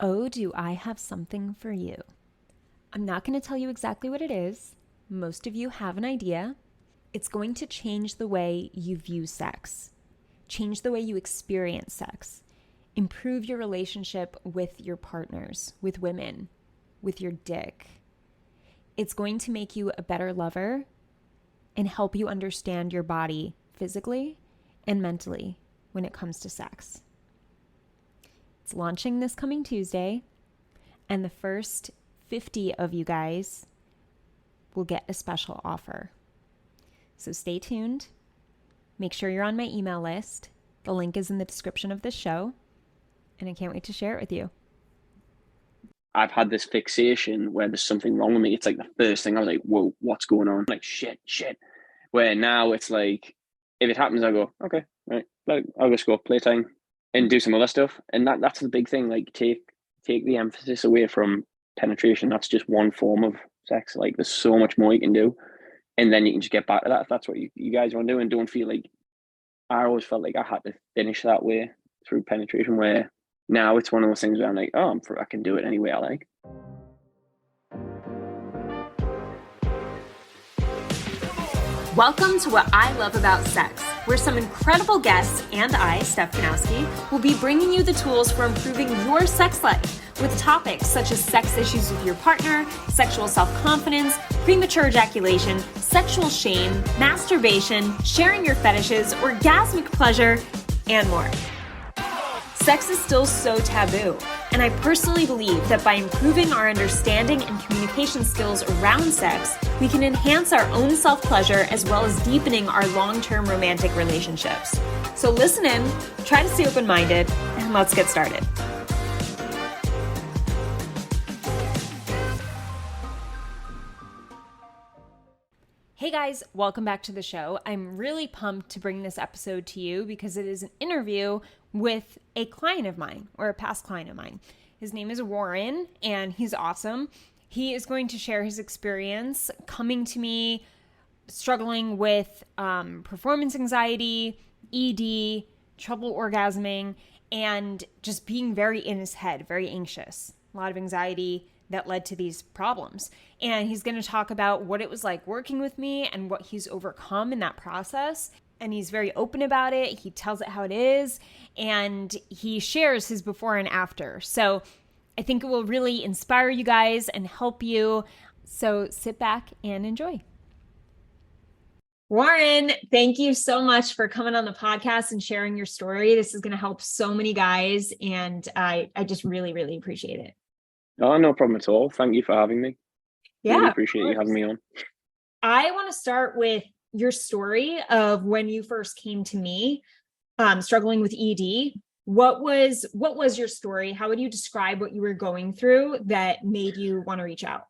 Oh, do I have something for you? I'm not going to tell you exactly what it is. Most of you have an idea. It's going to change the way you view sex, change the way you experience sex, improve your relationship with your partners, with women, with your dick. It's going to make you a better lover and help you understand your body physically and mentally when it comes to sex. It's launching this coming Tuesday, and the first 50 of you guys will get a special offer. So stay tuned. Make sure you're on my email list. The link is in the description of this show, and I can't wait to share it with you. I've had this fixation where there's something wrong with me. It's like the first thing I was like, whoa, what's going on? Like, shit. Where now it's like, if it happens, I go, okay, right, like, I'll just go playtime and do some other stuff. And that's the big thing. Like, take the emphasis away from penetration. That's just one form of sex. Like, there's so much more you can do. And then you can just get back to that if that's what you guys want to do. And don't feel like, I always felt like I had to finish that way through penetration, where now it's one of those things where I'm like, oh, I can do it any way I like. Welcome to What I Love About Sex, where some incredible guests and I, Steph Kanowski, will be bringing you the tools for improving your sex life with topics such as sex issues with your partner, sexual self-confidence, premature ejaculation, sexual shame, masturbation, sharing your fetishes, orgasmic pleasure, and more. Sex is still so taboo, and I personally believe that by improving our understanding and communication skills around sex, we can enhance our own self-pleasure as well as deepening our long-term romantic relationships. So listen in, try to stay open-minded, and let's get started. Hey guys, welcome back to the show. I'm really pumped to bring this episode to you because it is an interview with a client of mine, or a past client of mine. His name is Warren, and he's awesome. He is going to share his experience coming to me, struggling with performance anxiety, ED, trouble orgasming, and just being very in his head, very anxious. A lot of anxiety that led to these problems. And he's going to talk about what it was like working with me and what he's overcome in that process. And he's very open about it. He tells it how it is, and he shares his before and after. So I think it will really inspire you guys and help you. So sit back and enjoy. Warren, thank you so much for coming on the podcast and sharing your story. This is going to help so many guys, and I just really, really appreciate it. Oh, no problem at all. Thank you for having me. Yeah, really appreciate you having me on. I want to start with your story of when you first came to me, struggling with ED. What was your story? How would you describe what you were going through that made you want to reach out?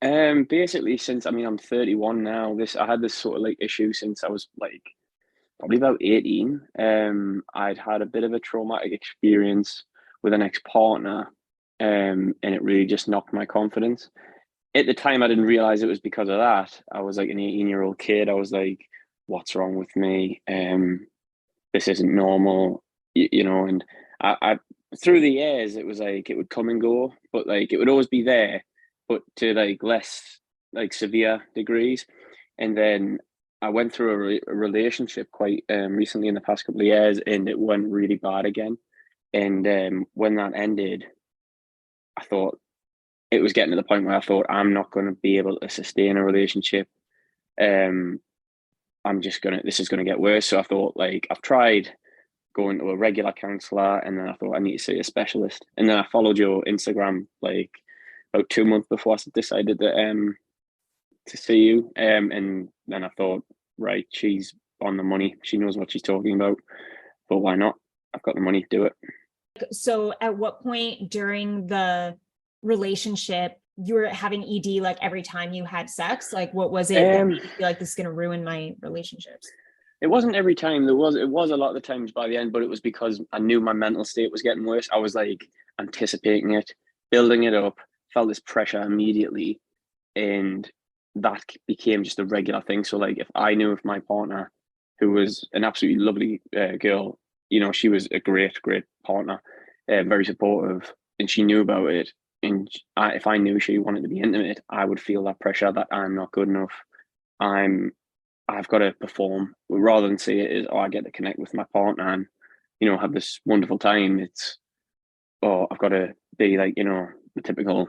Basically, since I'm 31 now. I had this sort of like issue since I was like probably about 18. I'd had a bit of a traumatic experience with an ex-partner, and it really just knocked my confidence. At the time, I didn't realize it was because of that. I was like an 18-year-old kid. I was like, what's wrong with me? This isn't normal, and I through the years, it was like it would come and go, but like it would always be there, but to like less like severe degrees. And then I went through a relationship quite recently in the past couple of years, and it went really bad again. And when that ended, I thought, it was getting to the point where I thought, I'm not going to be able to sustain a relationship. This is going to get worse. So I thought, like, I've tried going to a regular counselor, and then I thought I need to see a specialist. And then I followed your Instagram like about 2 months before I decided to see you. And then I thought, right, she's on the money. She knows what she's talking about. But why not? I've got the money to do it. So at what point during the relationship you were having ED, like every time you had sex? Like, what was it that made you feel like this is going to ruin my relationships? It wasn't every time. It was a lot of the times by the end, but it was because I knew my mental state was getting worse. I was like anticipating it, building it up, felt this pressure immediately, and that became just a regular thing. So like if I knew if my partner, who was an absolutely lovely girl, she was a great partner, very supportive, and she knew about it. And if I knew she wanted to be intimate, I would feel that pressure that I'm not good enough. I've got to perform rather than see it as, oh, I get to connect with my partner and, have this wonderful time. It's, oh, I've got to be like, the typical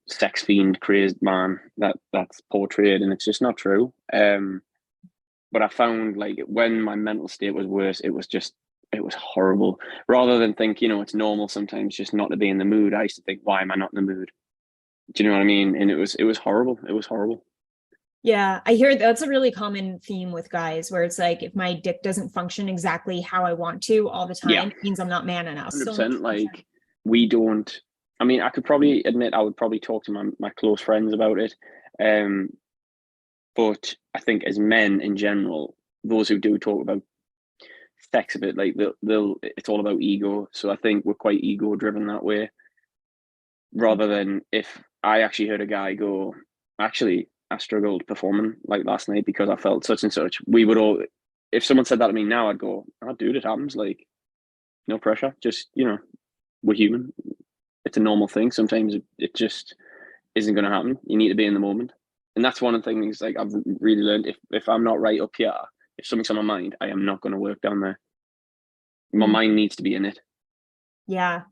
sex fiend crazed man that's portrayed, and it's just not true. But I found like when my mental state was worse, it was horrible. Rather than think, it's normal sometimes just not to be in the mood, I used to think, why am I not in the mood? Do you know what I mean? And it was horrible. It was horrible. Yeah, I hear that's a really common theme with guys where it's like, if my dick doesn't function exactly how I want to all the time, Yeah, it means I'm not man enough. 100%. Like we don't. I mean, I could probably admit I would probably talk to my close friends about it. But I think as men in general, those who do talk about sex a bit, like they'll it's all about ego. So I think we're quite ego driven that way. Rather than if I actually heard a guy go, actually, I struggled performing like last night because I felt such and such. We would all, if someone said that to me now, I'd go, oh, dude, it happens. Like, no pressure. Just, we're human. It's a normal thing. Sometimes it just isn't going to happen. You need to be in the moment. And that's one of the things like I've really learned. If I'm not right up here, if something's on my mind, I am not going to work down there. My mind needs to be in it. Yeah.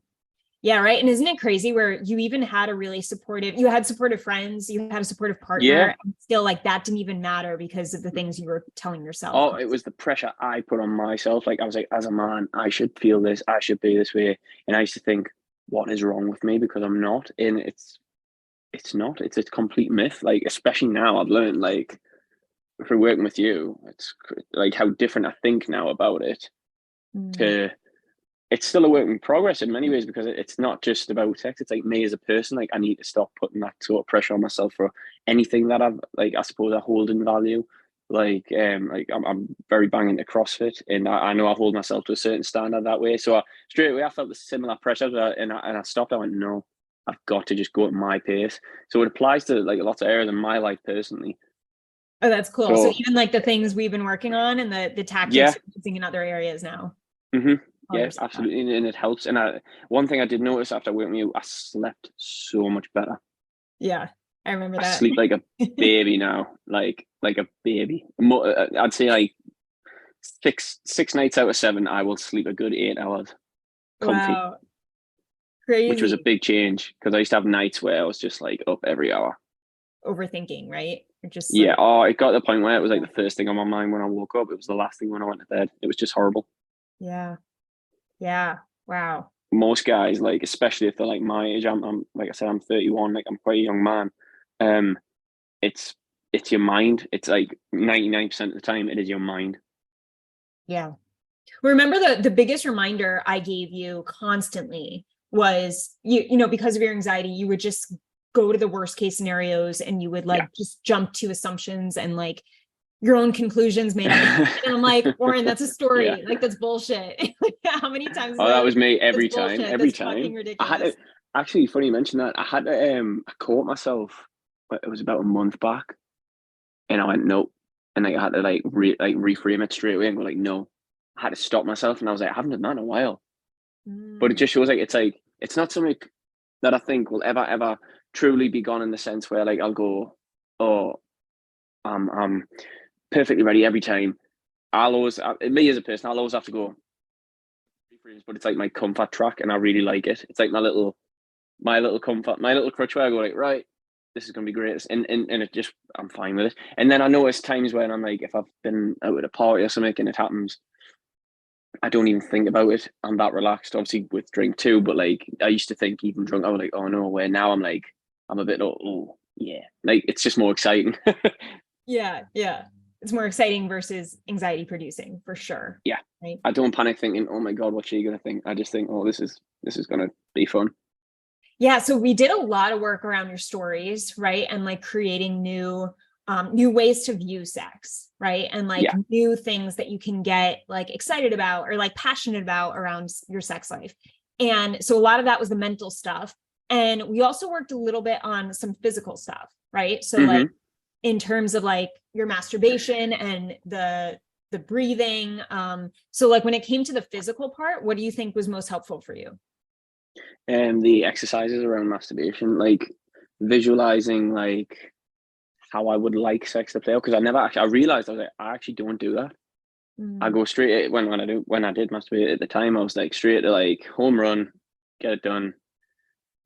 Yeah, right. And isn't it crazy where you even had you had supportive friends, you had a supportive partner, and still like that didn't even matter because of the things you were telling yourself. Oh, it was the pressure I put on myself. Like I was like, as a man, I should feel this, I should be this way. And I used to think, what is wrong with me? Because I'm not. And it's not. It's a complete myth. Like, especially now I've learned, like, if we're working with you, it's like how different I think now about it. It's still a work in progress in many ways because it's not just about sex. It's like me as a person. Like I need to stop putting that sort of pressure on myself for anything that I've like. I suppose I hold in value. Like I'm very bang into CrossFit, and I know I hold myself to a certain standard that way. So straight away I felt the similar pressure, and I stopped. I went, no, I've got to just go at my pace. So it applies to like lots of areas in my life personally. Oh, that's cool. So even like the things we've been working on and the tactics you're using in other areas now. Mm-hmm. Yeah, absolutely, and it helps. And one thing I did notice after working with you, I slept so much better. Yeah, I remember that. I sleep like a baby now, like a baby. I'd say like six nights out of 7, I will sleep a good 8 hours, comfy. Wow, crazy. Which was a big change because I used to have nights where I was just like up every hour, overthinking, right? Or just it got to the point where it was like the first thing on my mind when I woke up. It was the last thing when I went to bed. It was just horrible. Yeah. Wow. Most guys, like especially if they're like my age, I'm like I said, I'm 31. Like I'm quite a young man. It's your mind. It's like 99% of the time, it is your mind. Yeah. Remember the biggest reminder I gave you constantly was you know, because of your anxiety, you would just go to the worst case scenarios and you would like just jump to assumptions and like your own conclusions made up. And I'm like, Warren, that's a story. Like that's bullshit. How many times? Oh, that was me every time. Bullshit. Every that's time. Fucking ridiculous. I had to, actually, funny you mention that. I had to I caught myself. It was about a month back, and I went no, and I had to like reframe it straight away and go like no. I had to stop myself, and I was like, I haven't done that in a while. But it just shows like it's not something that I think will ever truly be gone in the sense where like I'll go, oh, I'm perfectly ready every time. Me as a person, I'll always have to go. But it's like my comfort track, and I really like it. It's like my little comfort, my little crutch where I go like, right, this is gonna be great, and it just I'm fine with it. And then I notice times when I'm like, if I've been out at a party or something and it happens, I don't even think about it. I'm that relaxed, obviously with drink too, but like I used to think even drunk, I was like, oh no, where now I'm like, I'm a bit oh yeah, like it's just more exciting. Yeah. It's more exciting versus anxiety producing for sure. Yeah. Right. I don't panic thinking, oh my God, what's she gonna think? I just think, oh, this is gonna be fun. Yeah. So we did a lot of work around your stories, right? And like creating new ways to view sex, right? And like new things that you can get like excited about or like passionate about around your sex life. And so a lot of that was the mental stuff. And we also worked a little bit on some physical stuff, right? So like in terms of like your masturbation and the breathing. So like when it came to the physical part, what do you think was most helpful for you? the exercises around masturbation, like visualizing like how I would like sex to play out. Because I realized I was like, I actually don't do that. I go straight when I did masturbate at the time, I was like straight to like home run, get it done.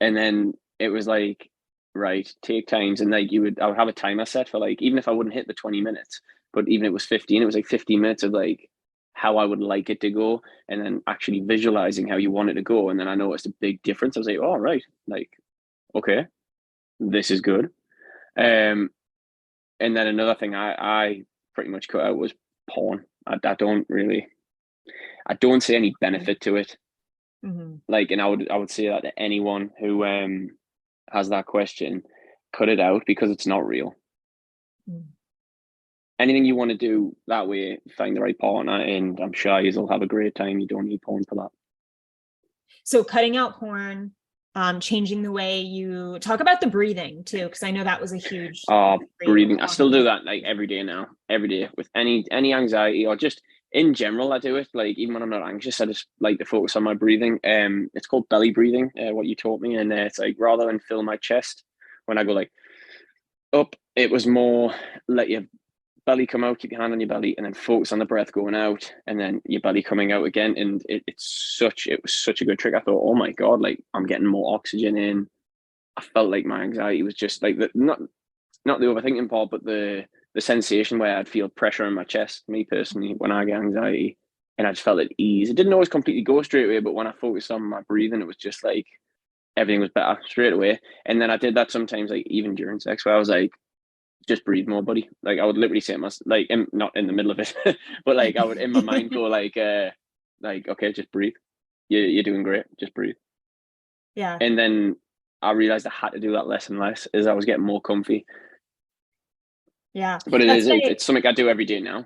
And then it was like, right, take times, and like I would have a timer set for like, even if I wouldn't hit the 20 minutes, but even if it was 15, it was like 15 minutes of like how I would like it to go, and then actually visualizing how you want it to go. And then I noticed a big difference. I was like, oh right, like, okay, this is good. Um and then another thing I pretty much cut out was porn. I don't see any benefit to it. Mm-hmm. Like, and I would say that to anyone who has that question, cut it out because it's not real. Mm. Anything you want to do that way, find the right partner, and I'm sure you'll have a great time. You don't need porn for that. So cutting out porn, changing the way you talk about the breathing too, because I know that was a huge breathing. I still do that like every day now. Every day with any anxiety or just in general, I do it. Like even when I'm not anxious, I just like to focus on my breathing. It's called belly breathing. What you taught me, and it's like rather than fill my chest when I go like up, it was more let your belly come out, keep your hand on your belly, and then focus on the breath going out, and then your belly coming out again. And it was such a good trick. I thought, oh my god, like I'm getting more oxygen in. I felt like my anxiety was just like not the overthinking part, but the sensation where I'd feel pressure in my chest. Me personally, when I get anxiety, and I just felt at ease. It didn't always completely go straight away, but when I focused on my breathing, it was just like everything was better straight away. And then I did that sometimes, like even during sex, where I was like, just breathe more, buddy. Like I would literally say to myself, like not in the middle of it, but like I would in my mind go like okay, just breathe. You're doing great. Just breathe. Yeah. And then I realized I had to do that less and less as I was getting more comfy. Yeah. But it's something I do every day now.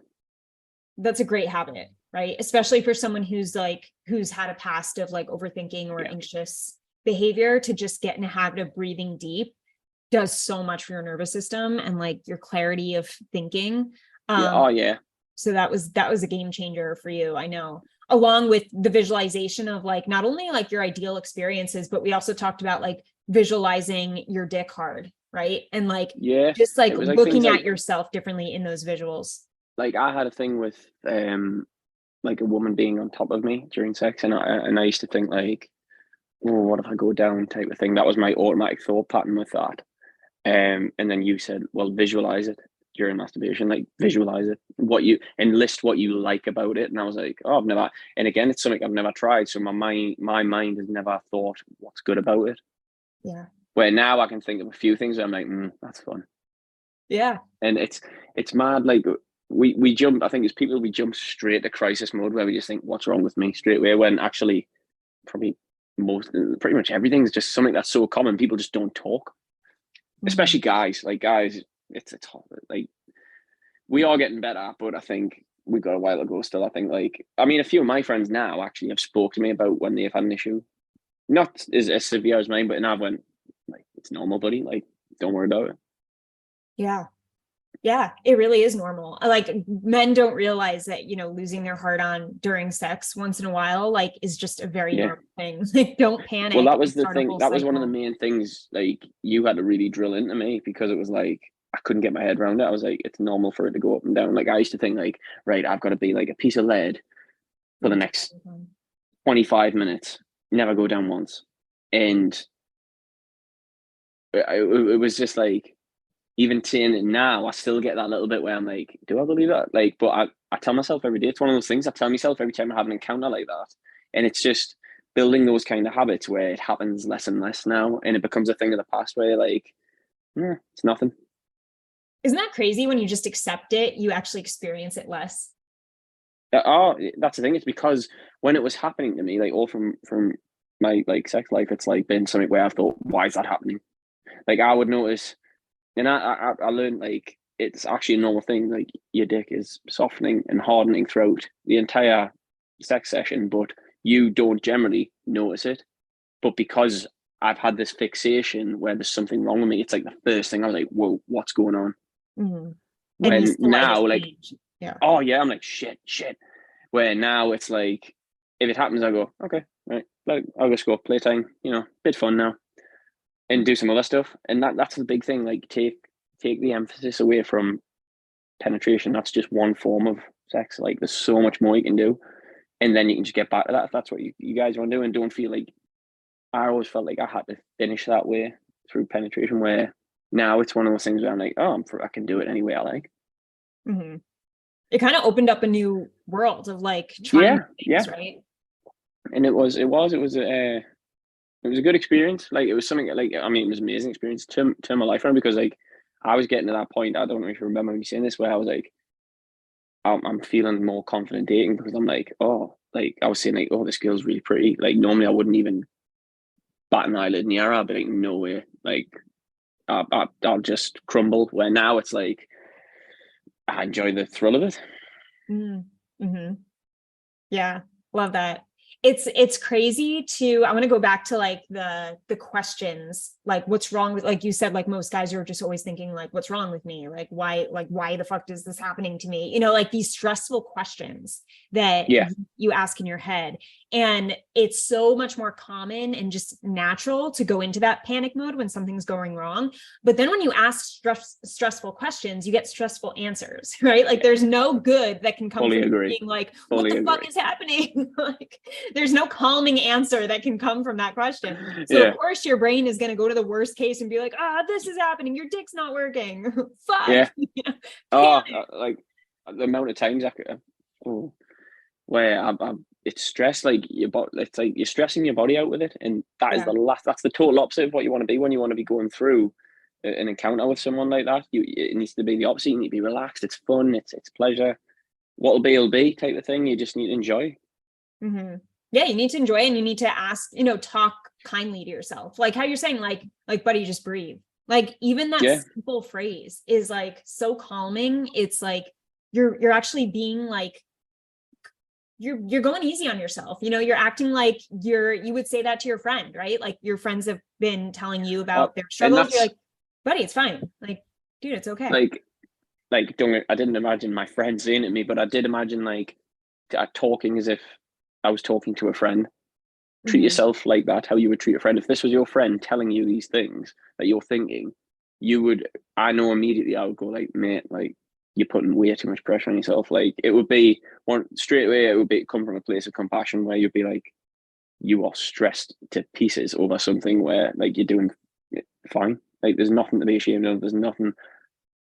That's a great habit, right? Especially for someone who's had a past of like overthinking or anxious behavior, to just get in a habit of breathing deep does so much for your nervous system and like your clarity of thinking. So that was a game changer for you, I know. Along with the visualization of like not only like your ideal experiences, but we also talked about like visualizing your dick hard, right? And like just like looking at yourself differently in those visuals. Like I had a thing with like a woman being on top of me during sex, and I used to think like, oh, what if I go down type of thing. That was my automatic thought pattern with that. And then you said, well, visualize it during masturbation, like visualize it, list what you like about it. And I was like, oh, and again, it's something I've never tried. So my mind has never thought what's good about it. Yeah. Where now I can think of a few things where I'm like, that's fun. Yeah. And it's mad. Like we jump, I think as people, we jump straight to crisis mode where we just think, what's wrong with me straight away, when actually probably pretty much everything is just something that's so common. People just don't talk. Especially guys, it's like we are getting better, but I think we got a while to go still. I think like, I mean, a few of my friends now actually have spoke to me about when they've had an issue, not as severe as mine, but I've went like, it's normal, buddy. Like, don't worry about it. Yeah. Yeah, it really is normal. Like men don't realize that, losing their heart on during sex once in a while, like is just a very normal thing. Like don't panic. Well, that was the thing. That was one of the main things, like you had to really drill into me, because it was like, I couldn't get my head around it. I was like, it's normal for it to go up and down. Like I used to think like, right, I've got to be like a piece of lead for the next 25 minutes, never go down once. And it was just like, even seeing it now, I still get that little bit where I'm like, do I believe that? Like, but I tell myself every day, it's one of those things I tell myself every time I have an encounter like that. And it's just building those kind of habits where it happens less and less now. And it becomes a thing of the past where you're like, it's nothing. Isn't that crazy? When you just accept it, you actually experience it less. That's the thing. It's because when it was happening to me, like all from my like sex life, it's like been something where I've thought, why is that happening? Like I would notice. And I learned like it's actually a normal thing. Like your dick is softening and hardening throughout the entire sex session, but you don't generally notice it. But because I've had this fixation where there's something wrong with me, it's like the first thing I was like, whoa, what's going on? Mm-hmm. When now, like, yeah, oh yeah, I'm like shit. Where now it's like, if it happens, I go, okay, right, like I'll just go playtime, bit fun now, and do some other stuff. And that's the big thing. Like take the emphasis away from penetration. That's just one form of sex. Like there's so much more you can do, and then you can just get back to that if that's what you guys want to do, and don't feel like I always felt like I had to finish that way through penetration. Where now it's one of those things where I'm like, oh, I can do it any way I like. Mm-hmm. It kind of opened up a new world of like trying things, right? And it was a good experience. Like it was something like, I mean, it was an amazing experience to turn my life around, because like I was getting to that point. I don't know if you remember me saying this, where I was like, I'm feeling more confident dating, because I'm like, oh, like I was saying like, oh, this girl's really pretty. Like normally I wouldn't even bat an eyelid near her. I'd be like, no way. Like I'll just crumble. Where now it's like I enjoy the thrill of it. Mm-hmm. Yeah, love that. It's crazy to, I want to go back to like the questions, like what's wrong with, like you said, like most guys are just always thinking like, what's wrong with me? Like why the fuck is this happening to me? Like these stressful questions that you ask in your head. And it's so much more common and just natural to go into that panic mode when something's going wrong. But then when you ask stressful questions, you get stressful answers, right? Like there's no good that can come from being like, what the fuck is happening? Like there's no calming answer that can come from that question. So of course your brain is going to go to the worst case and be like, this is happening. Your dick's not working. Fuck. Yeah. Like the amount of times where it's stress, like it's like you're stressing your body out with it. And that is that's the total opposite of what you want to be when you want to be going through an encounter with someone like that. It needs to be the opposite. You need to be relaxed. It's fun. It's pleasure. What'll be, will be type of thing. You just need to enjoy. Mm-hmm. Yeah, you need to enjoy, and you need to ask, talk kindly to yourself. Like how you're saying, like, buddy, just breathe. Like even that simple phrase is like so calming. It's like you're actually being like, you're going easy on yourself. You're acting like you would say that to your friend, right? Like your friends have been telling you about their struggles. You're like, buddy, it's fine. Like, dude, it's okay. Like I didn't imagine my friend saying it to me, but I did imagine like talking as if I was talking to a friend. Treat yourself like that, how you would treat a friend. If this was your friend telling you these things that you're thinking, I know immediately I would go like, mate, like you're putting way too much pressure on yourself. Like it would be straight away, it would be come from a place of compassion, where you'd be like, you are stressed to pieces over something where like you're doing fine. Like there's nothing to be ashamed of. There's nothing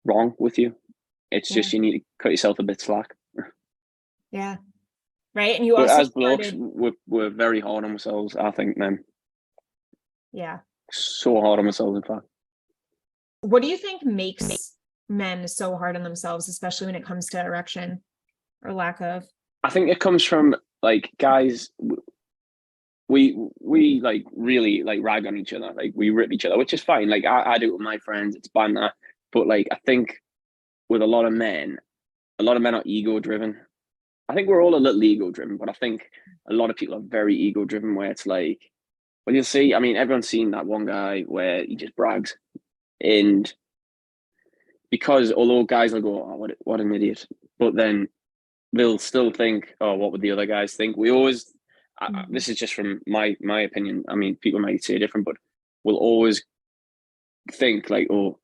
wrong with you. It's just you need to cut yourself a bit slack. Yeah. Right. And you but also as blokes, we're very hard on ourselves, I think, men. Yeah. So hard on ourselves, in fact. What do you think makes men so hard on themselves, especially when it comes to erection or lack of? I think it comes from like guys, we like really like rag on each other, like we rip each other, which is fine. Like I do it with my friends, it's banter. But like I think with a lot of men are ego driven. I think we're all a little ego driven, but I think a lot of people are very ego driven, where it's like, well, you'll see, I mean, everyone's seen that one guy where he just brags. And because although guys will go, oh, what an idiot, but then they'll still think, oh, what would the other guys think? We always, this is just from my opinion. I mean, people might say different, but we'll always think like, oh,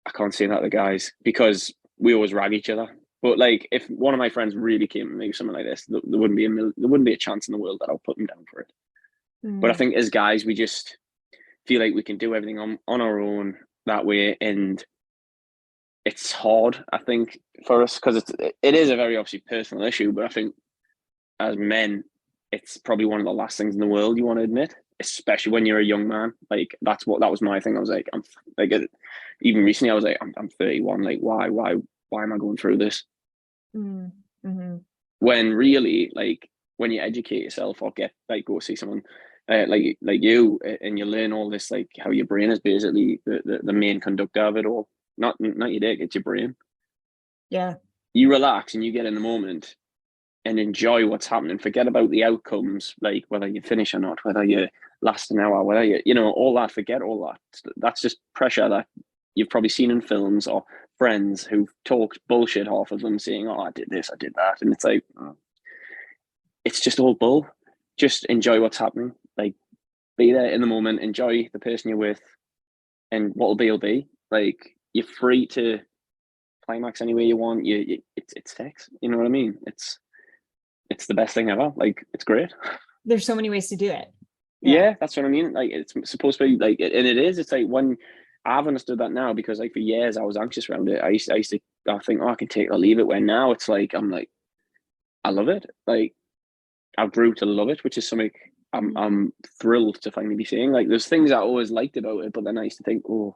I can't say that to the guys, because we always rag each other. But like, if one of my friends really came and made something like this, there wouldn't be a chance in the world that I'll put them down for it. But I think as guys, we just feel like we can do everything on our own that way, and it's hard, I think, for us, because it is a very obviously personal issue. But I think as men, it's probably one of the last things in the world you want to admit, especially when you're a young man. Like that was my thing. I was like, I'm like, even recently, I was like, I'm 31. Like, why am I going through this? When really, like, when you educate yourself or go see someone like you, and you learn all this, like how your brain is basically the main conductor of it all. Not your dick, it's your brain. Yeah. You relax and you get in the moment and enjoy what's happening. Forget about the outcomes, like whether you finish or not, whether you last an hour, whether you all that. Forget all that. That's just pressure that you've probably seen in films, or friends who've talked bullshit, half of them saying, oh, I did this, I did that. And it's like, it's just all bull. just enjoy what's happening. Like, be there in the moment, enjoy the person you're with, and what'll be will be. Like, you're free to climax any way you want. It's sex. You know what I mean? It's the best thing ever. Like, it's great. There's so many ways to do it. Yeah, that's what I mean. Like, it's supposed to be like, and it is. It's like, when I've understood that now, because like for years I was anxious around it. I used to I think, oh, I can take it or leave it. When now it's like, I'm like, I love it. Like, I grew to love it, which is something I'm thrilled to finally be seeing. Like, there's things I always liked about it, but then I used to think, oh,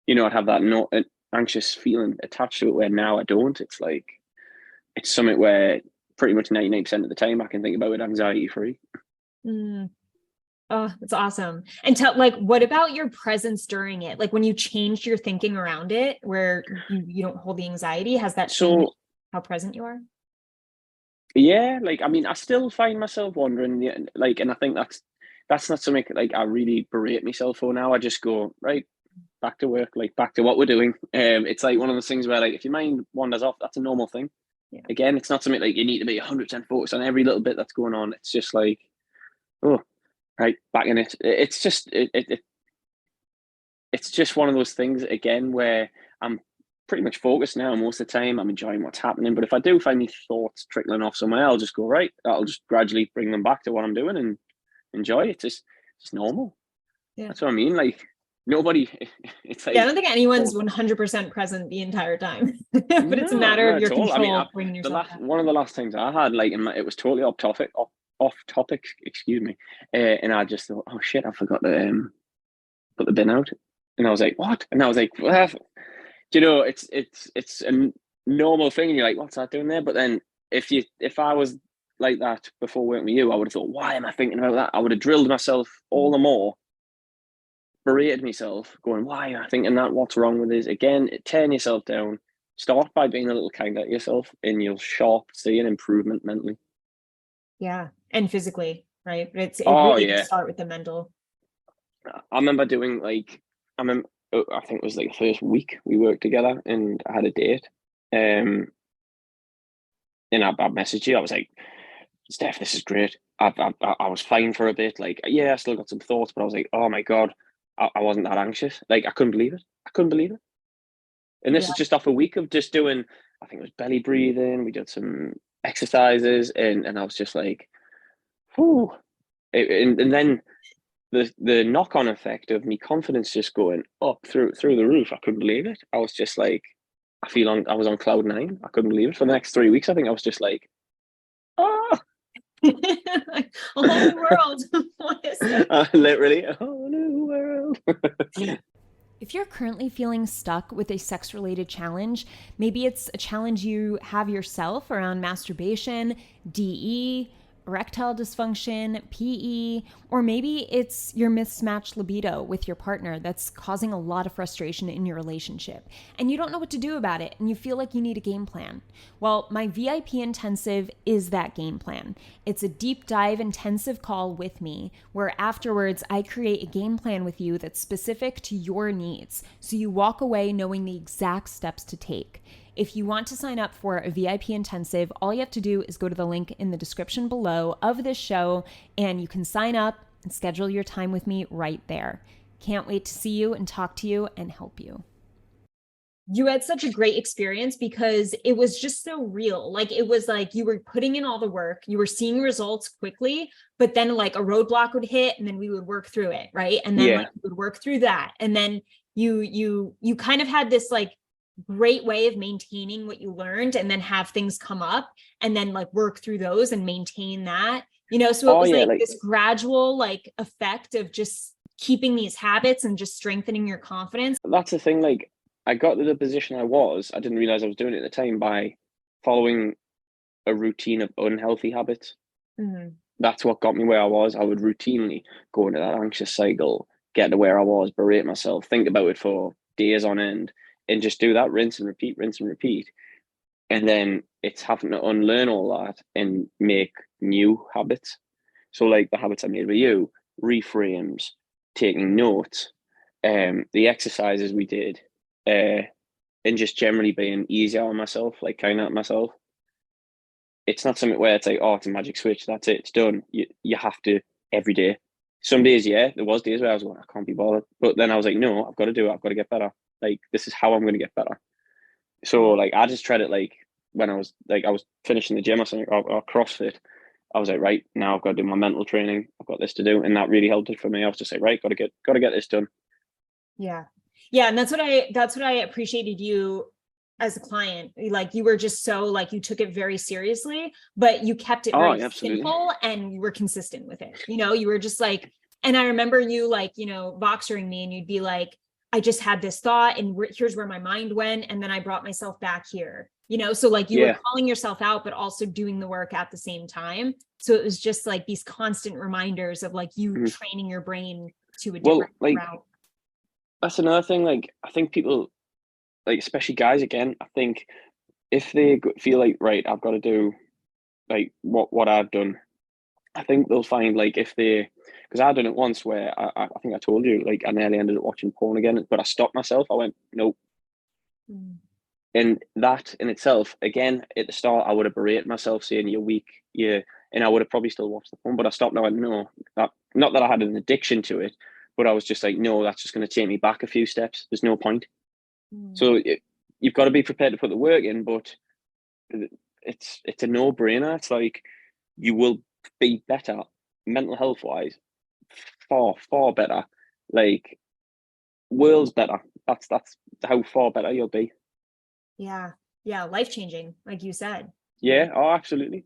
I'd have that not an anxious feeling attached to it. Where now I don't. It's like, it's something where pretty much 99% of the time I can think about it anxiety free. Mm. Oh, that's awesome. And like, what about your presence during it? Like when you changed your thinking around it, where you don't hold the anxiety, has that changed how present you are? Yeah, like, I mean, I still find myself wondering, like, and I think that's not something like I really berate myself for now. I just go, right, back to work, like back to what we're doing. It's like one of those things where, like, if your mind wanders off, that's a normal thing. Yeah. Again, it's not something like you need to be 100% focused on every little bit that's going on. It's just like, oh, right, back in it. It's just it's just one of those things again where I'm pretty much focused now most of the time. I'm enjoying what's happening. But if I do find these thoughts trickling off somewhere, I'll just go, right, I'll just gradually bring them back to what I'm doing and enjoy it. It's normal. Yeah. That's what I mean. Like, nobody, it's like, I don't think anyone's 100% present the entire time, but it's a matter of your control. I mean, bringing yourself one of the last things I had, like, it was totally off topic, excuse me. And I just thought, oh shit, I forgot to put the bin out. And I was like, what? And I was like, well, it's a normal thing. And you're like, what's that doing there? But then if I was like that before working with you, I would have thought, why am I thinking about that? I would have drilled myself all the more, berated myself, going, why am I thinking that? What's wrong with this? Again, turn yourself down. Start by being a little kinder to yourself, and you'll see an improvement mentally. Yeah, and physically, right? But it really does start with the mental. I remember doing I think it was like the first week we worked together, and I had a date. And I messaged you. I was like, Steph, this is great. I was fine for a bit. Like, yeah, I still got some thoughts, but I was like, oh my God, I wasn't that anxious. Like, I couldn't believe it. And this is just off a week of just doing, I think it was belly breathing. We did some exercises, and I was just like, whew. And then the knock-on effect of me confidence just going up through the roof. I couldn't believe it. I was just like, I was on cloud nine. I couldn't believe it. For the next 3 weeks, I think I was just like, ah. A whole new world. What is that? Literally a whole new world. If you're currently feeling stuck with a sex-related challenge, maybe it's a challenge you have yourself around masturbation, DE, erectile dysfunction, PE, or maybe it's your mismatched libido with your partner that's causing a lot of frustration in your relationship, and you don't know what to do about it, and you feel like you need a game plan. Well, my VIP intensive is that game plan. It's a deep dive intensive call with me where afterwards I create a game plan with you that's specific to your needs, so you walk away knowing the exact steps to take. If you want to sign up for a VIP intensive, all you have to do is go to the link in the description below of this show, and you can sign up and schedule your time with me right there. Can't wait to see you and talk to you and help you. You had such a great experience because it was just so real. Like, it was like you were putting in all the work, you were seeing results quickly, but then like a roadblock would hit and then we would work through it, right? And then like we would work through that. And then you kind of had this like great way of maintaining what you learned, and then have things come up and then like work through those and maintain that, so it was like this gradual like effect of just keeping these habits and just strengthening your confidence. That's the thing. Like, I got to the position I didn't realize I was doing it at the time by following a routine of unhealthy habits. Mm-hmm. That's what got me where I was. I would routinely go into that anxious cycle, get to where I was, berate myself, think about it for days on end, and just do that, rinse and repeat. And then it's having to unlearn all that and make new habits. So like the habits I made with you, reframes, taking notes, the exercises we did, and just generally being easier on myself, like kind of myself. it's not something where it's like, oh, it's a magic switch, that's it, it's done. You have to every day. Some days, yeah, there was days where I was like, I can't be bothered. But then I was like, no, I've got to do it. I've got to get better. Like, this is how I'm going to get better. So like, I just tried it like when I was finishing the gym or something, or CrossFit. I was like, right, now I've got to do my mental training. I've got this to do. And that really helped it for me. I was just like, right, got to get this done. Yeah. Yeah. And that's what I appreciated you as a client. Like, you were just so like, you took it very seriously, but you kept it very simple and you were consistent with it. You were just like, and I remember you like, boxering me, and you'd be like, I just had this thought and here's where my mind went. And then I brought myself back here, so like you were calling yourself out, but also doing the work at the same time. So it was just like these constant reminders of like you training your brain to a different route. That's another thing. Like, I think people, like, especially guys, again, I think if they feel like, right, I've got to do like what I've done, I think they'll find like because I've done it once where I think I told you, like, I nearly ended up watching porn again, but I stopped myself. I went, nope. And that in itself, again, at the start, I would have berated myself saying you're weak, and I would have probably still watched the porn, but I stopped. And I went, no, not that I had an addiction to it, but I was just like, no, that's just going to take me back a few steps. There's no point. So you've got to be prepared to put the work in, but it's a no-brainer. It's like, you will be better mental health wise, far better, like worlds better. That's how far better you'll be. Yeah life-changing, like you said. Oh, absolutely.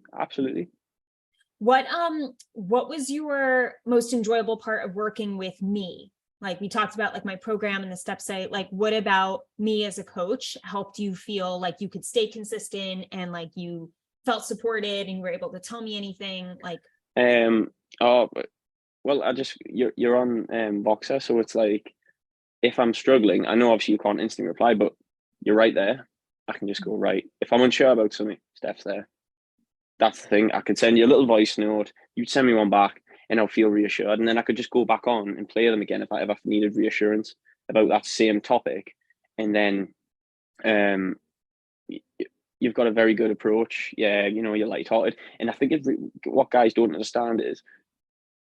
What was your most enjoyable part of working with me? Like, we talked about like my program and the step site. Like, what about me as a coach helped you feel like you could stay consistent and like you felt supported and you were able to tell me anything? Like, you're on Boxer, so it's like, if I'm struggling, I know obviously you can't instantly reply, but you're right there. I can just go, right, if I'm unsure about something, Steph's there. That's the thing. I could send you a little voice note, you'd send me one back, and I'll feel reassured. And then I could just go back on and play them again if I ever needed reassurance about that same topic. And then you've got a very good approach. Yeah, you're lighthearted. And I think what guys don't understand is,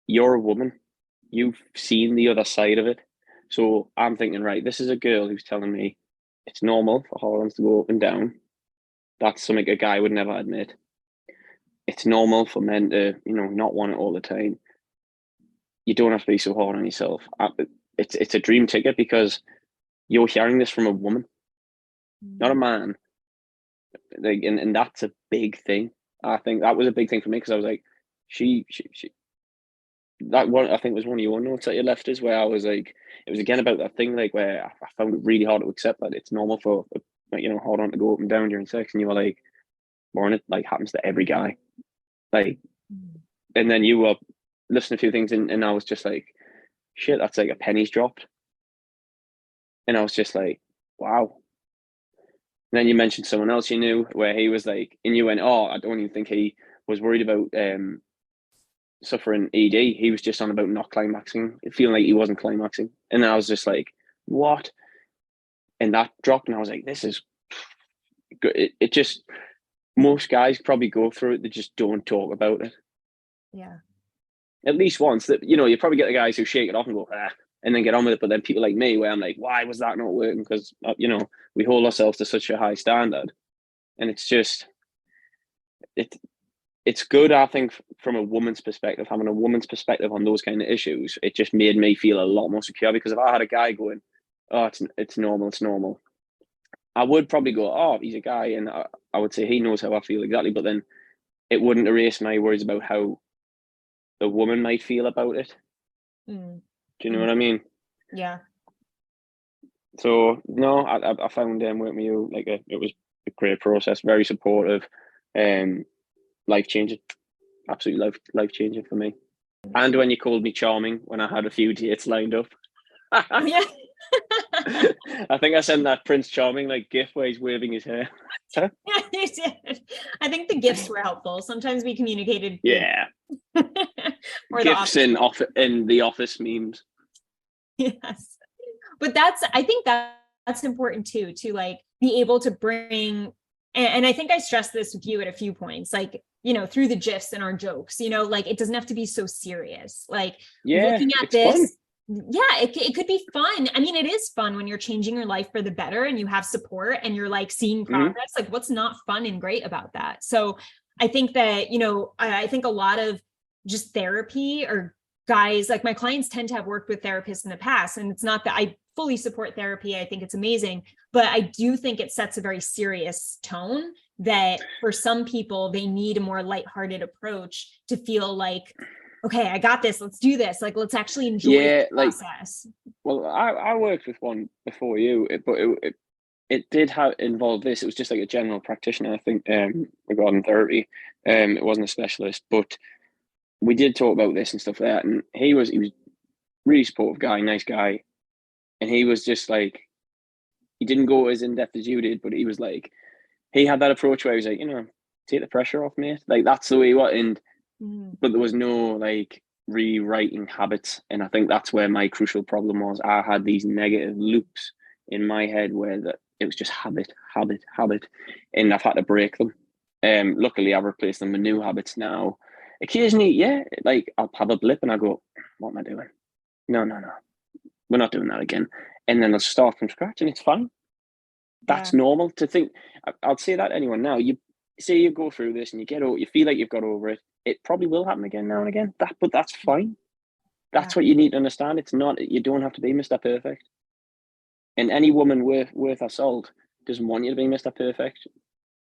you're a woman. You've seen the other side of it. So I'm thinking, right, this is a girl who's telling me it's normal for hormones to go up and down. That's something a guy would never admit. It's normal for men to, not want it all the time. You don't have to be so hard on yourself. It's a dream ticket because you're hearing this from a woman, not a man. Like, and that's a big thing. I think that was a big thing for me, because I was like, she that one, I think, was one of your notes that you left us, where I was like, it was again about that thing, like, where I found it really hard to accept that it's normal for, hold on to go up and down during sex. And you were like, Warren, it like happens to every guy. Like, and then you were listening to a few things, and I was just like, shit, that's like a penny's dropped. And I was just like, wow. And then you mentioned someone else you knew where he was like, and you went, oh, I don't even think he was worried about suffering ED. He was just on about not climaxing, feeling like he wasn't climaxing. And then I was just like, what? And that dropped, and I was like, this is good. It just, most guys probably go through it, they just don't talk about it. Yeah. At least once. That, you probably get the guys who shake it off and go, and then get on with it. But then people like me, where I'm like, why was that not working? Because, we hold ourselves to such a high standard. And it's just, it's good, I think, from a woman's perspective, having a woman's perspective on those kind of issues. It just made me feel a lot more secure, because if I had a guy going, oh, it's normal, I would probably go, oh, he's a guy, and I would say he knows how I feel exactly. But then it wouldn't erase my worries about how the woman might feel about it. Do you know what I mean? Yeah. So no, I found working with you, like, it was a great process, very supportive, life changing, absolutely life changing for me. And when you called me charming when I had a few dates lined up. Yeah. I think I sent that Prince Charming like gif where he's waving his hair. Yeah, you did. I think the gifts were helpful. Sometimes we communicated. Yeah. Or gifs in the office memes. Yes. But I think that's important too, to like be able to bring And I think I stressed this with you at a few points, like, through the gifs and our jokes, like, it doesn't have to be so serious. Like, Yeah, looking at it's fun. this, yeah, it could be fun. I mean, it is fun when you're changing your life for the better and you have support and you're like seeing progress. Like, what's not fun and great about that? So I think that, I think a lot of just therapy, or guys, like my clients tend to have worked with therapists in the past. And it's not that I fully support therapy. I think it's amazing, but I do think it sets a very serious tone that for some people, they need a more lighthearted approach to feel like, okay, I got this. Let's do this. Like, let's actually enjoy the process. Well, I worked with one before you, but it did involve this. It was just like a general practitioner, I think, regarding therapy. It wasn't a specialist, but we did talk about this and stuff like that. And he was really supportive guy, nice guy. And he was just like, he didn't go as in depth as you did, but he was like, he had that approach where he was like, take the pressure off, mate. Like, that's the way he was. And but there was no like rewriting habits. And I think that's where my crucial problem was. I had these negative loops in my head where it was just habit. And I've had to break them. Luckily I've replaced them with new habits now. Occasionally, yeah, like I'll have a blip and I go, what am I doing? No. We're not doing that again. And then I'll start from scratch and it's fine. That's normal to think. I'll say that to anyone now. You say you go through this and you feel like you've got over it. It probably will happen again now and again. But that's fine. That's what you need to understand. It's not, you don't have to be Mr. Perfect. And any woman worth her salt doesn't want you to be Mr. Perfect.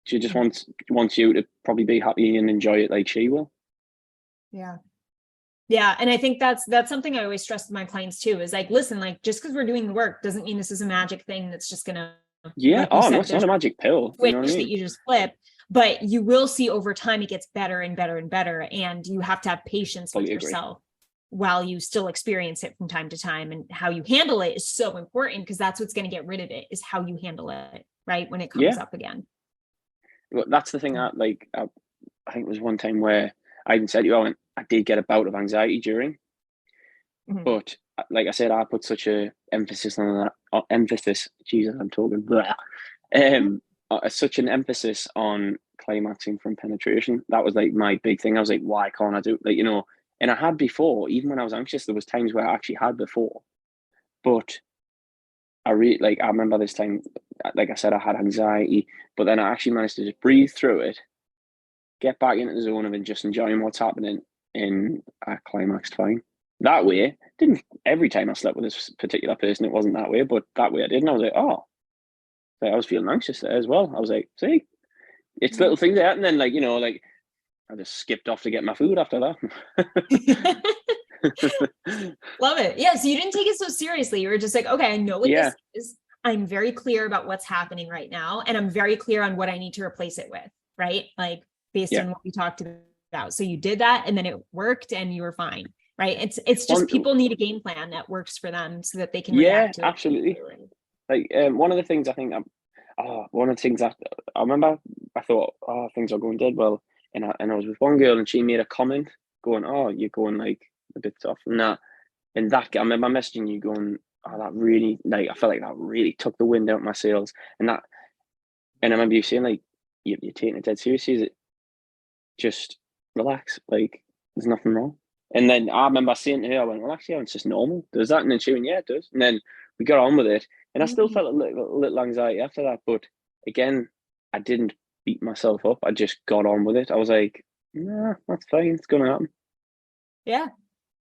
She just wants you to probably be happy and enjoy it like she will. Yeah. Yeah. And I think that's something I always stress to my clients too, is like, listen, like, just because we're doing the work doesn't mean this is a magic thing that's just gonna, yeah. like No, it's not a magic pill. Switch that you just flip, but you will see over time it gets better and better and better. And you have to have patience with yourself while you still experience it from time to time. And how you handle it is so important, because that's what's going to get rid of it, is how you handle it, right? When it comes up again. Well, that's the thing. I think it was one time where I even said to you, I did get a bout of anxiety during, but like I said, I put such a emphasis on that. Jesus, I'm talking. Such an emphasis on climaxing from penetration. That was like my big thing. I was like, why can't I do it? Like, and I had before, even when I was anxious, there was times where I actually had before, but I remember this time, like I said, I had anxiety, but then I actually managed to just breathe through it, get back into the zone of it, just enjoying what's happening, and I climaxed fine. That way, didn't every time I slept with this particular person, it wasn't that way, but that way I did, and I was like, oh, I was feeling anxious there as well. I was like, see, it's little things there, and then like I just skipped off to get my food after that. Love it. Yeah. So you didn't take it so seriously. You were just like, okay, I know what this is. I'm very clear about what's happening right now. And I'm very clear on what I need to replace it with. Right. Like based on what we talked about. So you did that and then it worked and you were fine. Right. It's just people need a game plan that works for them so that they can react to it. Absolutely. Like one of the things I think one of the things that I remember, I thought, things are going dead well. And I was with one girl and she made a comment going, oh, you're going like a bit soft and that. And that, I remember messaging you going, oh, that really, like, I felt like that really took the wind out of my sails. And I remember you saying, like, you're taking it dead seriously. Is it just relax? Like, there's nothing wrong. And then I remember saying to her, I went, well, actually, it's just normal. Does that? And then she went, yeah, it does. And then we got on with it. And I still felt a little anxiety after that. But again, I didn't beat myself up. I just got on with it. I was like, nah, that's fine. It's going to happen. Yeah.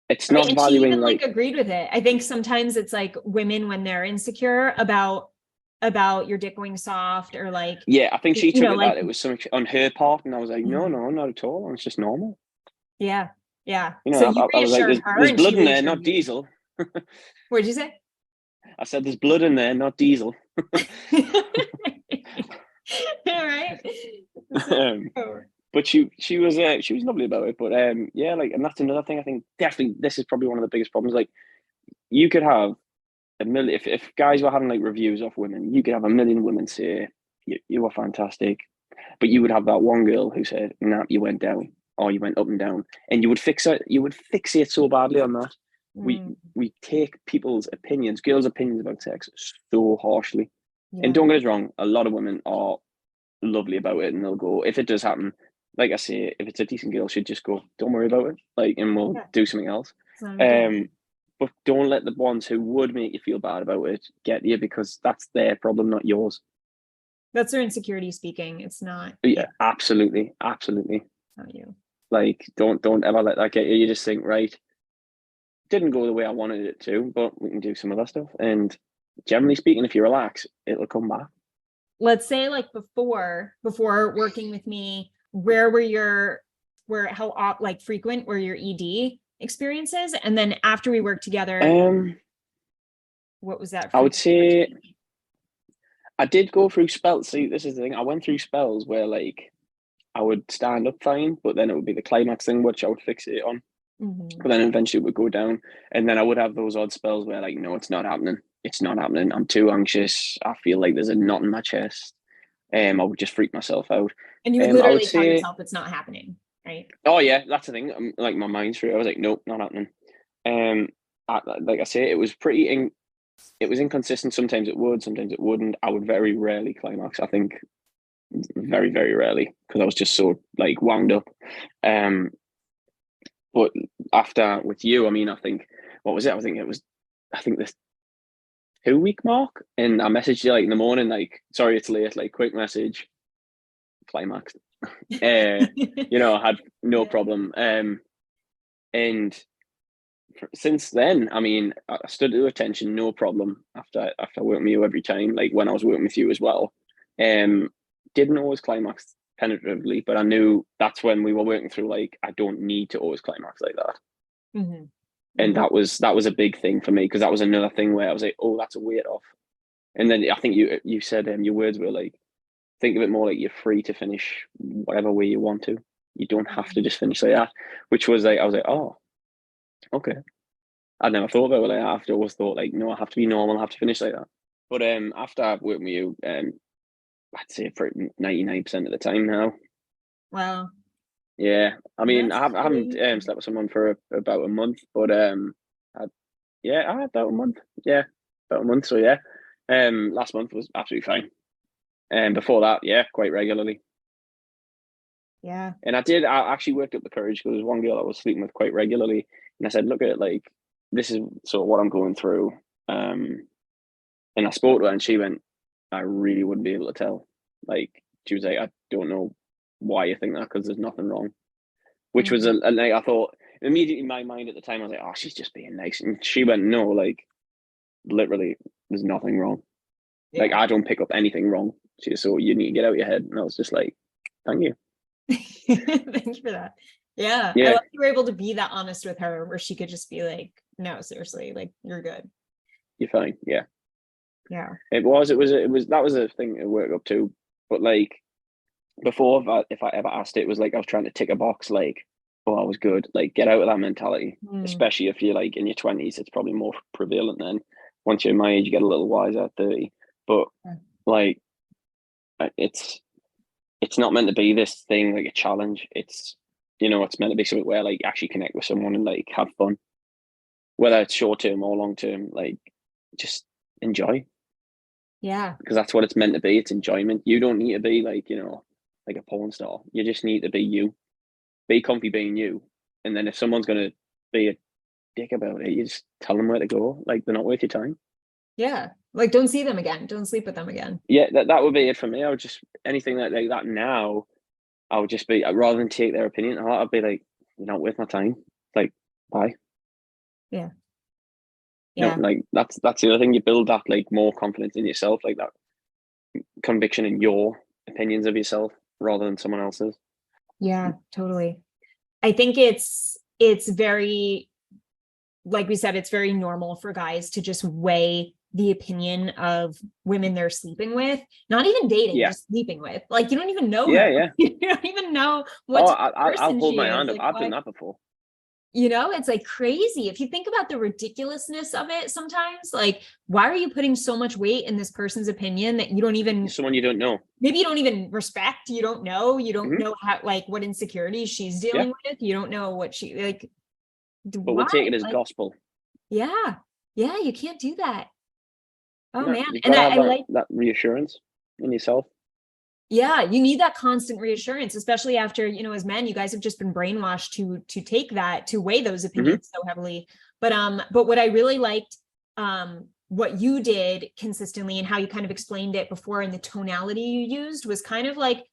It's not valuing, she even, like agreed with it. I think sometimes it's like women when they're insecure about your dick going soft or like. Yeah, I think she took it like, that it was something on her part. And I was like, no, not at all. It's just normal. Yeah. Yeah. So I was like, there's blood in there, not diesel. What'd you say? I said, there's blood in there, not diesel. All right. But she was lovely about it. But yeah, like, and that's another thing. I think definitely this is probably one of the biggest problems. Like, you could have a million if guys were having like reviews of women, you could have a million women say you were fantastic, but you would have that one girl who said, nah, you went down or you went up and down, and you would fixate so badly on that. We take people's opinions, girls' opinions about sex so harshly. And don't get us wrong, a lot of women are lovely about it, and they'll go, if it does happen, like I say, if it's a decent girl, she'd just go, don't worry about it, like, and we'll do something else. It's not a big deal. But don't let the ones who would make you feel bad about it get you, because that's their problem, not yours. That's their insecurity speaking. It's not. Yeah, absolutely, absolutely. Not you. Like, don't ever let that get you. You just think, right, didn't go the way I wanted it to, but we can do some other stuff. And generally speaking, if you relax, it'll come back. Let's say like before working with me, how like frequent were your ED experiences? And then after we worked together, what was that? I would say I did go through spells. See, this is the thing. I went through spells where like I would stand up fine, but then it would be the climax thing, which I would fixate on. But then eventually it would go down. And then I would have those odd spells where like, no, it's not happening. It's not happening. I'm too anxious. I feel like there's a knot in my chest. I would just freak myself out. And you would literally tell yourself it's not happening, right? Oh yeah, that's the thing. Like my mind's through. I was like, nope, not happening. Like I say, it was it was inconsistent. Sometimes it would, sometimes it wouldn't. I would very rarely climax. I think very, very rarely, because I was just so like wound up. But after with you, I mean, I think what was it? I think this 2 week mark, and I messaged you like in the morning, like, sorry it's late, like quick message, climaxed. I had no problem. And since then, I mean, I stood to attention, no problem. After working with you every time, like when I was working with you as well, didn't always climax penetratively, but I knew that's when we were working through, like, I don't need to always climax like that. And that was a big thing for me, because that was another thing where I was like, oh, that's a weight off. And then I think you said your words were like, think of it more like you're free to finish whatever way you want to. You don't have to just finish like that, which was like, I was like, oh, okay. I'd never thought about it like that. I've always thought like, no, I have to be normal, I have to finish like that. But after I've worked with you, I'd say for 99% of the time now. Wow. Yeah, I mean, I haven't slept with someone for about a month, but I had about a month. Yeah, about a month. So yeah, last month was absolutely fine. And before that, yeah, quite regularly. Yeah. And I actually worked up the courage, because there was one girl I was sleeping with quite regularly, and I said, look at it, like, this is sort of what I'm going through. And I spoke to her, and she went, I really wouldn't be able to tell. Like, she was like, I don't know why you think that, because there's nothing wrong. Which was like, I thought immediately in my mind at the time, I was like, oh, she's just being nice. And she went, no, like, literally, there's nothing wrong. Yeah. Like, I don't pick up anything wrong. So you need to get out of your head. And I was just like, thank you. Thank you for that. Yeah. I love you were able to be that honest with her, where she could just be like, no, seriously, like, you're good. You're fine. Yeah. Yeah. It was that was a thing to work up to. But like, before, if I ever asked it was like I was trying to tick a box, like, oh, I was good. Like, get out of that mentality, especially if you're like in your 20s. It's probably more prevalent then. Once you're my age, you get a little wiser at 30. But like, it's not meant to be this thing like a challenge. It's it's meant to be something where like you actually connect with someone and like have fun, whether it's short term or long term. Like, just enjoy. Yeah, because that's what it's meant to be. It's enjoyment. You don't need to be like like a porn star. You just need to be you. Be comfy being you. And then if someone's gonna be a dick about it, you just tell them where to go. Like, they're not worth your time. Yeah. Like, don't see them again. Don't sleep with them again. Yeah, that would be it for me. I would just, anything like that now, I would just be, rather than take their opinion, I'd be like, you're not worth my time. Like, bye. Yeah. Yeah. Like, that's the other thing. You build that like more confidence in yourself, like that conviction in your opinions of yourself rather than someone else's. Yeah, totally. I think it's very, like we said, it's very normal for guys to just weigh the opinion of women they're sleeping with, not even dating, just sleeping with. Like, you don't even know her. Yeah. You don't even know what I'll hold my hand up. I've done that before. It's like crazy. If you think about the ridiculousnly of it sometimes, like, why are you putting so much weight in this person's opinion that you don't even, someone you don't know, maybe you don't even respect, you don't know how, like, what insecurities she's dealing with. You don't know what she like, but we'll take it as gospel. Yeah. You can't do that. Oh man. And I like that reassurance in yourself. Yeah, you need that constant reassurance, especially after, as men, you guys have just been brainwashed to take that, to weigh those opinions so heavily. But what I really liked, what you did consistently and how you kind of explained it before, and the tonality you used was kind of like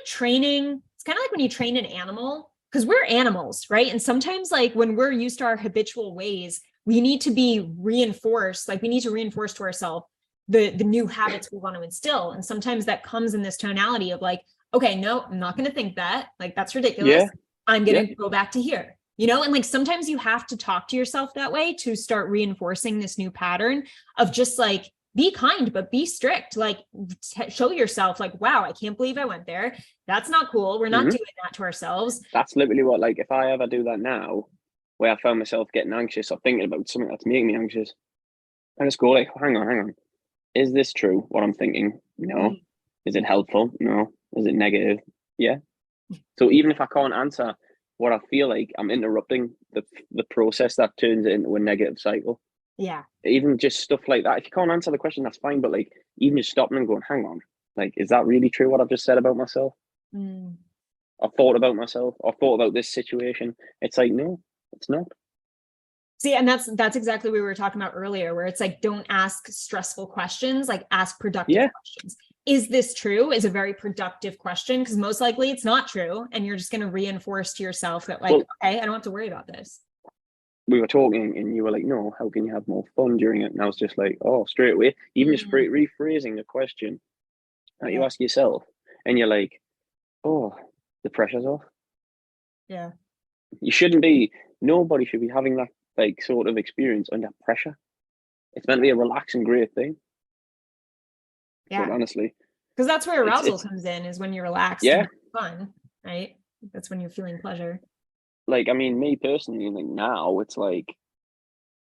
training. It's kind of like when you train an animal, because we're animals, right? And sometimes, like, when we're used to our habitual ways, we need to be reinforced. Like, we need to reinforce to ourselves the new habits we want to instill. And sometimes that comes in this tonality of like, okay, no, I'm not going to think that. Like, that's ridiculous. Yeah. I'm going to go back to here, and like sometimes you have to talk to yourself that way to start reinforcing this new pattern of just like, be kind, but be strict. Like, show yourself like, wow, I can't believe I went there. That's not cool. We're not doing that to ourselves. That's literally what, like, if I ever do that now, where I found myself getting anxious or thinking about something that's making me anxious, I just go like, hang on. Is this true, what I'm thinking? No. Is it helpful? No. Is it negative? Yeah. So even if I can't answer what I feel like, I'm interrupting the process that turns it into a negative cycle. Yeah. Even just stuff like that. If you can't answer the question, that's fine. But like, even just stopping and going, hang on, like, is that really true what I've just said about myself? I thought about myself. I thought about this situation. It's like, no, it's not. See, and that's exactly what we were talking about earlier, where it's like, don't ask stressful questions, like ask productive questions. Is this true? Is a very productive question, because most likely it's not true. And you're just going to reinforce to yourself that, like, okay, I don't have to worry about this. We were talking and you were like, no, how can you have more fun during it? And I was just like, oh, straight away, even just rephrasing the question that you ask yourself, and you're like, oh, the pressure's off. Yeah. Nobody should be having that like sort of experience under pressure. It's meant to be a relaxing, great thing. Yeah. But honestly, because that's where arousal comes in, is when you're relaxed. Yeah. And fun, right? That's when you're feeling pleasure. Like, I mean, me personally, like now, it's like,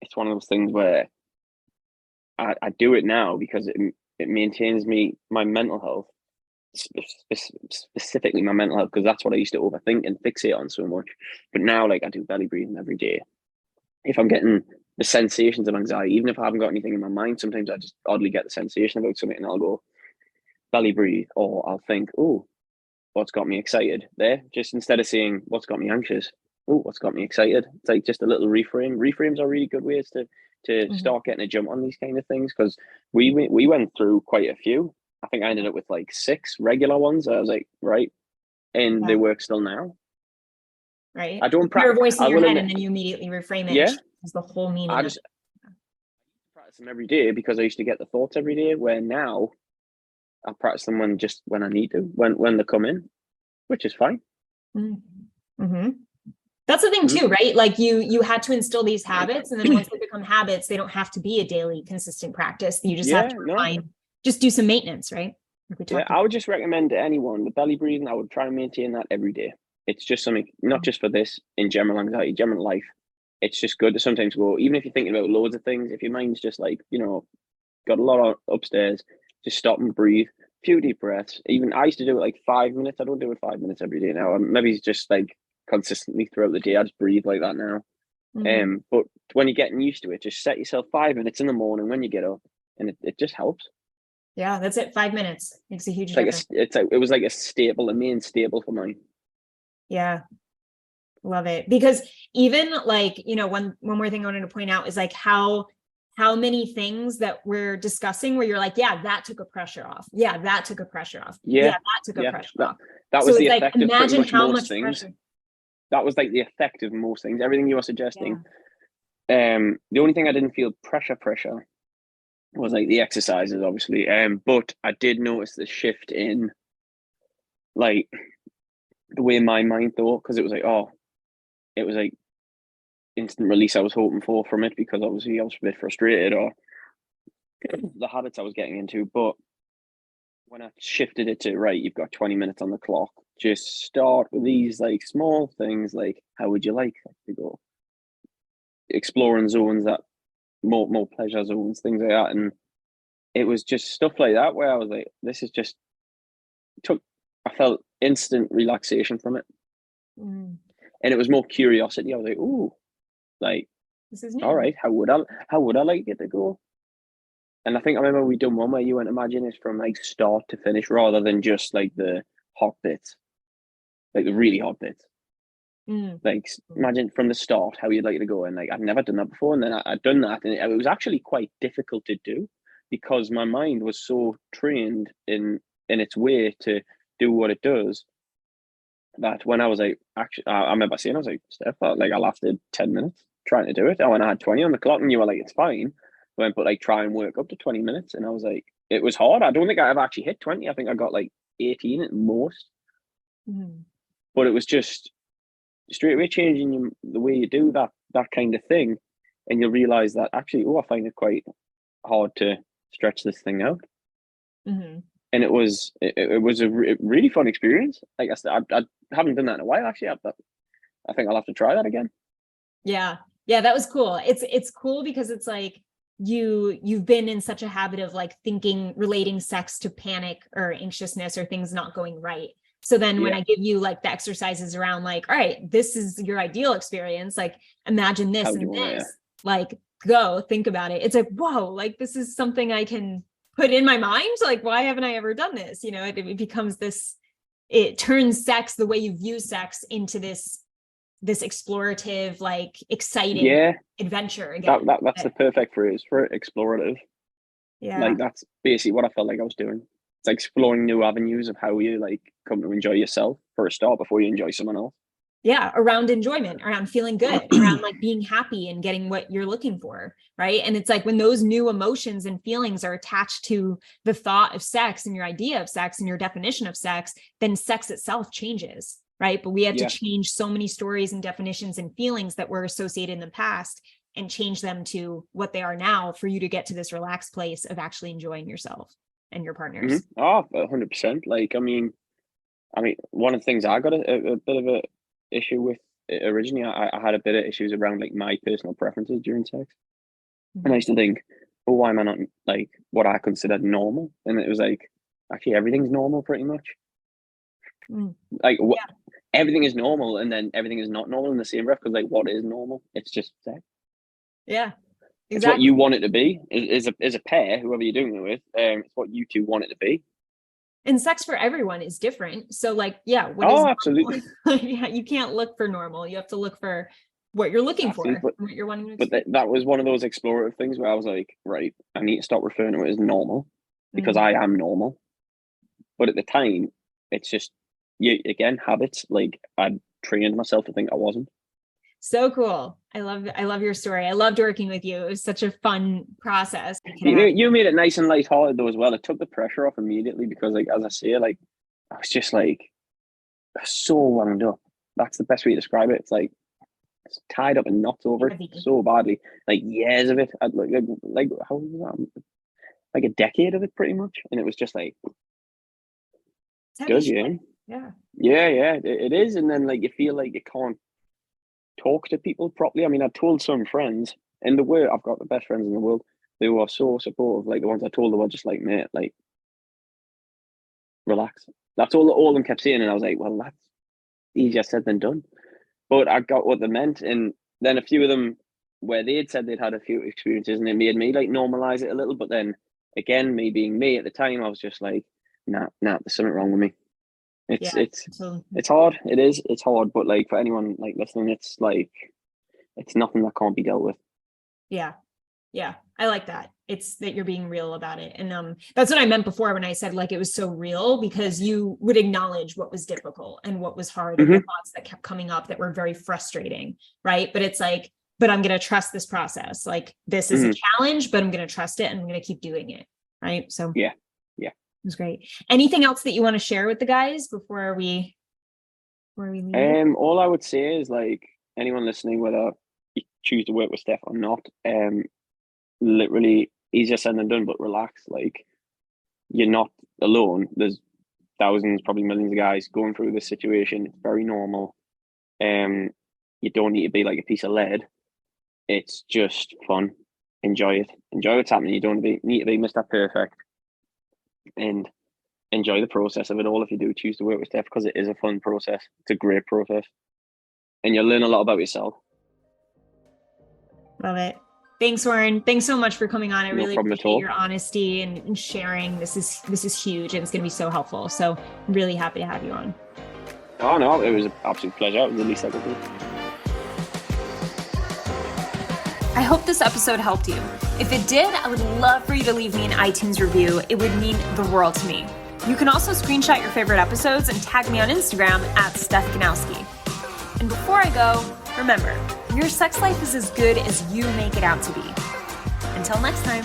it's one of those things where I do it now because it maintains my mental health, specifically my mental health, because that's what I used to overthink and fixate on so much. But now, like, I do belly breathing every day. If I'm getting the sensations of anxiety, even if I haven't got anything in my mind, sometimes I just oddly get the sensation about something and I'll go belly breathe, or I'll think, oh, what's got me excited there? Just instead of saying what's got me anxious, oh, what's got me excited? It's like just a little reframe. Reframes are really good ways to start getting a jump on these kind of things, because we went through quite a few. I think I ended up with like 6 regular ones. I was like, right, and they work still now. Right. I don't Your voice in I your will head, admit, and then you immediately reframe it. Yeah. Is the whole meaning. I just practice them every day because I used to get the thoughts every day, where now I practice them when I need to, when they come in, which is fine. That's the thing too, right? Like you had to instill these habits, and then once they become habits, they don't have to be a daily consistent practice. You just have to just do some maintenance, right? Like I would just recommend to anyone the belly breathing. I would try and maintain that every day. It's just something, not just for this, in general anxiety, general life. It's just good to sometimes go, even if you're thinking about loads of things, if your mind's just like, got a lot of upstairs, just stop and breathe, few deep breaths. Even I used to do it like 5 minutes. I don't do it 5 minutes every day now. Maybe it's just like consistently throughout the day. I just breathe like that now. But when you're getting used to it, just set yourself 5 minutes in the morning when you get up, and it just helps. Yeah, that's it. 5 minutes makes a huge difference. It was like a main staple for mine. Yeah. Love it. Because even like, one more thing I wanted to point out is like how many things that we're discussing where you're like, yeah, that took a pressure off. Yeah, that took a pressure off. Yeah, that took a pressure off. That was the effect of imagine pretty much how most much things. pressure. That was like the effect of most things. Everything you were suggesting. The only thing I didn't feel pressure was like the exercises, obviously. But I did notice the shift in like the way my mind thought, because it was like instant release I was hoping for from it, because obviously I was a bit frustrated or the habits I was getting into. But when I shifted it to, right, you've got 20 minutes on the clock, just start with these like small things, like how would you like to go exploring zones, that more pleasure zones, things like that. And it was just stuff like that where I was like, this is just I felt instant relaxation from it. And it was more curiosity. I was like, ooh, like, this is new. All right, how would I like it to go? And I think I remember we done one where you went, imagine it's from like start to finish rather than just like the hot bits, like the really hot bits. Mm. Like imagine from the start how you'd like to go. And like I'd never done that before, and then I'd done that, and it was actually quite difficult to do because my mind was so trained in its way to do what it does that when I was like, actually, I remember saying, I was like, Steph, I lasted 10 minutes trying to do it. And when I had 20 on the clock, and you were like, it's fine. I went, but like try and work up to 20 minutes, and I was like, it was hard. I don't think I ever actually hit 20. I think I got like 18 at most. Mm. But it was just straight away changing the way you do that kind of thing, and you'll realize that actually, I find it quite hard to stretch this thing out. Mm-hmm. And it was a really fun experience. Like I said, I haven't done that in a while actually. I think I'll have to try that again. Yeah. Yeah, that was cool. It's cool because it's like you've been in such a habit of like relating sex to panic or anxiousness or things not going right. So then when I give you like the exercises around like, all right, this is your ideal experience, like imagine this and this, like go think about it. It's like, whoa, like this is something I can put in my mind. Like, why haven't I ever done this? You know, it becomes this, it turns sex, the way you view sex, into this explorative, like exciting adventure again. That's the perfect phrase for it, explorative. Yeah. Like that's basically what I felt like I was doing. It's like exploring new avenues of how you like come to enjoy yourself for a start before you enjoy someone else. Yeah, around enjoyment, around feeling good, around like being happy and getting what you're looking for, right? And it's like when those new emotions and feelings are attached to the thought of sex and your idea of sex and your definition of sex, then sex itself changes, right? But we had to change so many stories and definitions and feelings that were associated in the past and change them to what they are now for you to get to this relaxed place of actually enjoying yourself and your partners. Mm-hmm. Oh, 100%. Like, I mean, one of the things I got a bit of a issue with originally, I had a bit of issues around like my personal preferences during sex. And I used to think, oh, why am I not like what I considered normal? And it was like, actually, everything's normal pretty much. Like, everything is normal, and then everything is not normal in the same breath. Because, like, what is normal? It's just sex. Yeah, exactly. It's what you want it to be. Is a pair, whoever you're doing it with. It's what you two want it to be. And sex for everyone is different. So, like, absolutely. Yeah, you can't look for normal. You have to look for what you're looking for, what you're wanting to experience. But that was one of those explorative things where I was like, right, I need to stop referring to it as normal because I am normal. But at the time, it's just habits. Like I trained myself to think I wasn't. So cool. I love your story. I loved working with you. It was such a fun process. You made it nice and lighthearted though as well. It took the pressure off immediately because, like, as I say, like I was just like so wound up. That's the best way to describe it. It's like it's tied up in knots over it so badly. Like years of it. Like how was that? Like a decade of it pretty much. And it was just like good, yeah. It is. And then like you feel like you can't talk to people properly. I mean, I told some friends in the world, I've got the best friends in the world. They were so supportive. Like the ones I told them were just like, mate, like relax. That's all of them kept saying. And I was like, well, that's easier said than done. But I got what they meant. And then a few of them where they had said they'd had a few experiences and it made me like normalize it a little. But then again, me being me at the time, I was just like, nah, there's something wrong with me. It's hard. It's hard. But like for anyone like listening, it's like, it's nothing that can't be dealt with. Yeah. I like that. It's that you're being real about it. And that's what I meant before when I said like it was so real, because you would acknowledge what was difficult and what was hard and the thoughts that kept coming up that were very frustrating, right? But it's like, but I'm going to trust this process. Like this is a challenge, but I'm going to trust it and I'm going to keep doing it, right? So yeah, it was great. Anything else that you want to share with the guys before we leave? All I would say is like anyone listening, whether you choose to work with Steph or not, literally easier said than done, but relax. Like you're not alone. There's thousands, probably millions of guys going through this situation. It's very normal. You don't need to be like a piece of lead. It's just fun. Enjoy it. Enjoy what's happening. You don't need to be Mr. Perfect. And enjoy the process of it all if you do choose to work with Steph, because it is a fun process. It's a great process. And you'll learn a lot about yourself. Love it. Thanks, Warren. Thanks so much for coming on. I No really problem at appreciate all. your honesty and sharing. This is huge, and it's going to be so helpful. So I'm really happy to have you on. Oh no, it was an absolute pleasure. It was the least I could do. I hope this episode helped you. If it did, I would love for you to leave me an iTunes review. It would mean the world to me. You can also screenshot your favorite episodes and tag me on Instagram @StephGanowski. And before I go, remember, your sex life is as good as you make it out to be. Until next time.